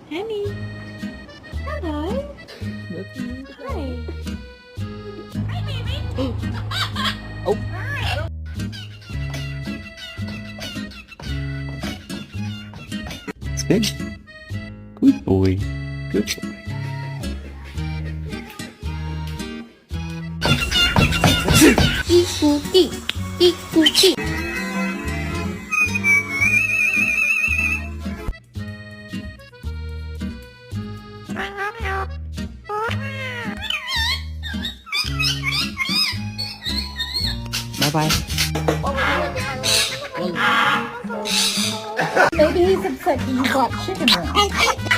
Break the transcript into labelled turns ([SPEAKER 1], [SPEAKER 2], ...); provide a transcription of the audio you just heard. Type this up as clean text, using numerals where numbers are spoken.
[SPEAKER 1] Henny. Hello. Hi. Hi, baby.
[SPEAKER 2] Oh. Sit. Good boy. Good boy.
[SPEAKER 1] Ikuti. Ikuti.
[SPEAKER 2] Bye-bye.
[SPEAKER 1] Maybe he's upset you got chicken wings.